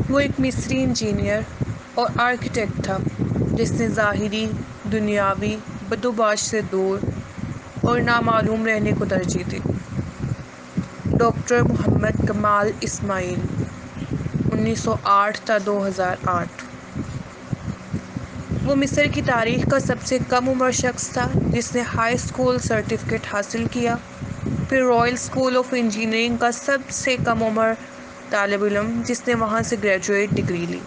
وہ ایک مصری انجینئر اور آرکیٹیکٹ تھا جس نے ظاہری دنیاوی بدوباش سے دور اور نامعلوم رہنے کو ترجیح دی۔ ڈاکٹر محمد کمال اسماعیل 1908 تا 2008۔ وہ مصر کی تاریخ کا سب سے کم عمر شخص تھا جس نے ہائی اسکول سرٹیفکیٹ حاصل کیا، پھر رائل اسکول آف انجینئرنگ کا سب سے کم عمر طالب علم جس نے وہاں سے گریجویٹ ڈگری لی،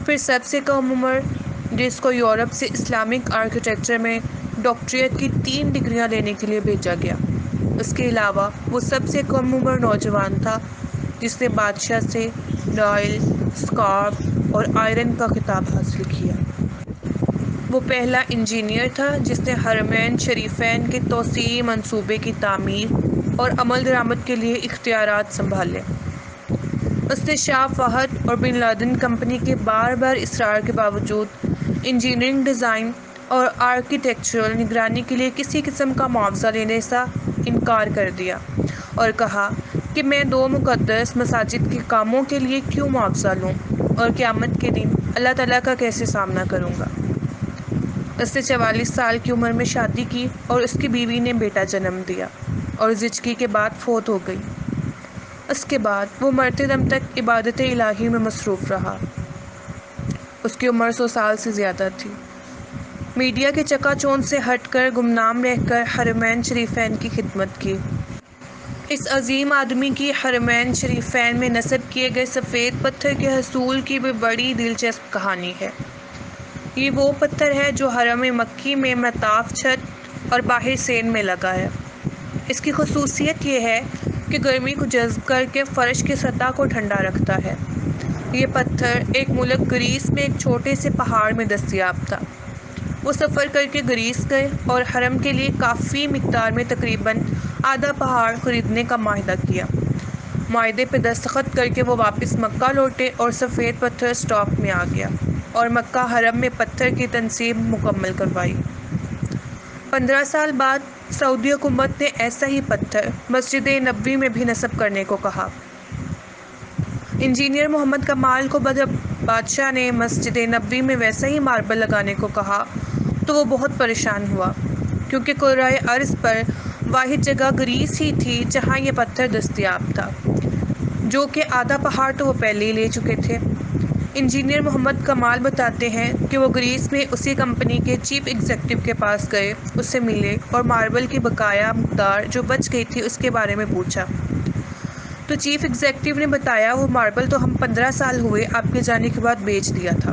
پھر سب سے کم عمر جس کو یورپ سے اسلامک آرکیٹیکچر میں ڈاکٹریٹ کی 3 ڈگریاں لینے کے لیے بھیجا گیا۔ اس کے علاوہ وہ سب سے کم عمر نوجوان تھا جس نے بادشاہ سے ڈائل، اسکارپ اور آئرن کا خطاب حاصل کیا۔ وہ پہلا انجینئر تھا جس نے حرمین شریفین کے توسیعی منصوبے کی تعمیر اور عمل درآمد کے لیے اختیارات سنبھالے۔ اس نے شاہ فہد اور بن لادن کمپنی کے بار بار اصرار کے باوجود انجینئرنگ ڈیزائن اور آرکیٹیکچرل نگرانی کے لیے کسی قسم کا معاوضہ لینے سے انکار کر دیا اور کہا کہ میں 2 مقدس مساجد کے کاموں کے لیے کیوں معاوضہ لوں اور قیامت کے دن اللہ تعالیٰ کا کیسے سامنا کروں گا۔ اس نے 44 سال کی عمر میں شادی کی اور اس کی بیوی نے بیٹا جنم دیا اور زچگی کے بعد فوت ہو گئی۔ اس کے بعد وہ مرتے دم تک عبادت الہی میں مصروف رہا۔ اس کی عمر 100 سال سے زیادہ تھی۔ میڈیا کے چکا چوند سے ہٹ کر گمنام رہ کر حرمین شریفین کی خدمت کی۔ اس عظیم آدمی کی حرمین شریفین میں نصب کیے گئے سفید پتھر کے حصول کی بھی بڑی دلچسپ کہانی ہے۔ یہ وہ پتھر ہے جو حرم مکی میں مطاف چھت اور باہر سین میں لگا ہے۔ اس کی خصوصیت یہ ہے کہ گرمی کو جذب کر کے فرش کی سطح کو ٹھنڈا رکھتا ہے۔ یہ پتھر ایک ملک گریس میں ایک چھوٹے سے پہاڑ میں دستیاب تھا۔ وہ سفر کر کے گریس گئے اور حرم کے لیے کافی مقدار میں تقریباً آدھا پہاڑ خریدنے کا معاہدہ کیا۔ معاہدے پہ دستخط کر کے وہ واپس مکہ لوٹے اور سفید پتھر اسٹاک میں آ گیا اور مکہ حرم میں پتھر کی تنصیب مکمل کروائی۔ 15 سال بعد سعودی حکومت نے ایسا ہی پتھر مسجد نبوی میں بھی نصب کرنے کو کہا۔ انجینئر محمد کمال کو جب بادشاہ نے مسجد نبوی میں ویسا ہی ماربل لگانے کو کہا تو وہ بہت پریشان ہوا کیونکہ کرۂ ارض پر واحد جگہ گریس ہی تھی جہاں یہ پتھر دستیاب تھا، جو کہ آدھا پہاڑ تو وہ پہلے ہی لے چکے تھے۔ انجینئر محمد کمال بتاتے ہیں کہ وہ گریس میں اسی کمپنی کے چیف ایگزیکٹو کے پاس گئے، اس سے ملے اور ماربل کی بقایا مقدار جو بچ گئی تھی اس کے بارے میں پوچھا تو چیف ایگزیکٹو نے بتایا وہ ماربل تو ہم 15 سال ہوئے آپ کے جانے کے بعد بیچ دیا تھا۔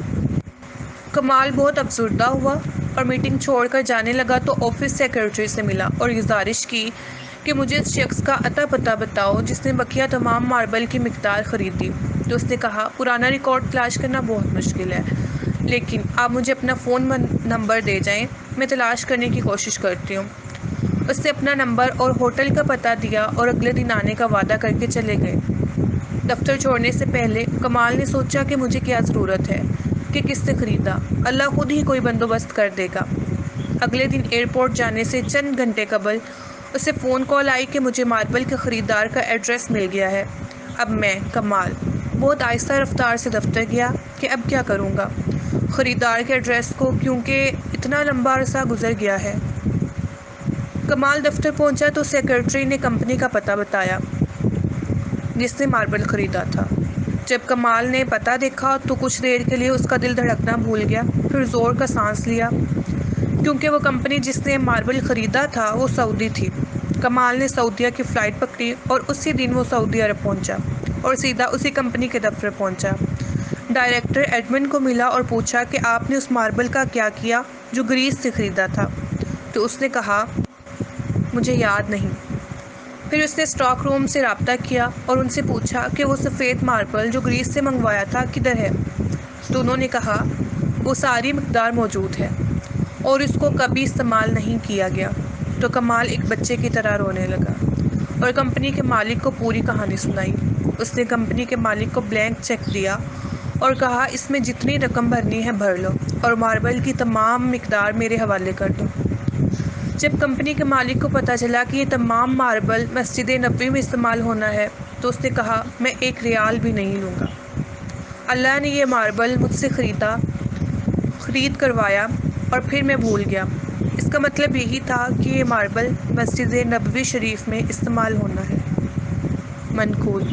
کمال بہت افسردہ ہوا اور میٹنگ چھوڑ کر جانے لگا تو آفس سیکرٹری سے ملا اور گزارش کی کہ مجھے اس شخص کا اتا پتہ بتاؤ جس نے بقیہ تمام ماربل کی مقدار خریدی۔ تو اس نے کہا پرانا ریکارڈ تلاش کرنا بہت مشکل ہے، لیکن آپ مجھے اپنا فون نمبر دے جائیں، میں تلاش کرنے کی کوشش کرتی ہوں۔ اس نے اپنا نمبر اور ہوٹل کا پتہ دیا اور اگلے دن آنے کا وعدہ کر کے چلے گئے۔ دفتر چھوڑنے سے پہلے کمال نے سوچا کہ مجھے کیا ضرورت ہے کہ کس سے خریدا، اللہ خود ہی کوئی بندوبست کر دے گا۔ اگلے دن ایئرپورٹ جانے سے چند گھنٹے قبل اسے فون کال آئی کہ مجھے ماربل کے خریدار کا ایڈریس مل گیا ہے۔ اب میں کمال بہت آہستہ رفتار سے دفتر گیا کہ اب کیا کروں گا خریدار کے ایڈریس کو، کیونکہ اتنا لمبا عرصہ گزر گیا ہے۔ کمال دفتر پہنچا تو سیکرٹری نے کمپنی کا پتہ بتایا جس نے ماربل خریدا تھا۔ جب کمال نے پتہ دیکھا تو کچھ دیر کے لیے اس کا دل دھڑکنا بھول گیا، پھر زور کا سانس لیا کیونکہ وہ کمپنی جس نے ماربل خریدا تھا وہ سعودی تھی۔ کمال نے سعودیہ کی فلائٹ پکڑی اور اسی دن وہ سعودی عرب پہنچا اور سیدھا اسی کمپنی کے دفتر پہنچا۔ ڈائریکٹر ایڈمن کو ملا اور پوچھا کہ آپ نے اس ماربل کا کیا کیا جو گریس سے خریدا تھا؟ تو اس نے کہا مجھے یاد نہیں۔ پھر اس نے اسٹاک روم سے رابطہ کیا اور ان سے پوچھا کہ وہ سفید ماربل جو گریس سے منگوایا تھا کدھر ہے؟ تو انہوں نے کہا وہ ساری مقدار موجود ہے اور اس کو کبھی استعمال نہیں کیا گیا۔ تو کمال ایک بچے کی طرح رونے لگا اور کمپنی کے مالک کو پوری کہانی سنائی۔ اس نے کمپنی کے مالک کو بلینک چیک دیا اور کہا اس میں جتنی رقم بھرنی ہے بھر لو اور ماربل کی تمام مقدار میرے حوالے کر دو۔ جب کمپنی کے مالک کو پتہ چلا کہ یہ تمام ماربل مسجد نبوی میں استعمال ہونا ہے تو اس نے کہا میں 1 ریال بھی نہیں لوں گا۔ اللہ نے یہ ماربل مجھ سے خرید کروایا اور پھر میں بھول گیا۔ اس کا مطلب یہی تھا کہ یہ ماربل مسجد نبوی شریف میں استعمال ہونا ہے۔ منقول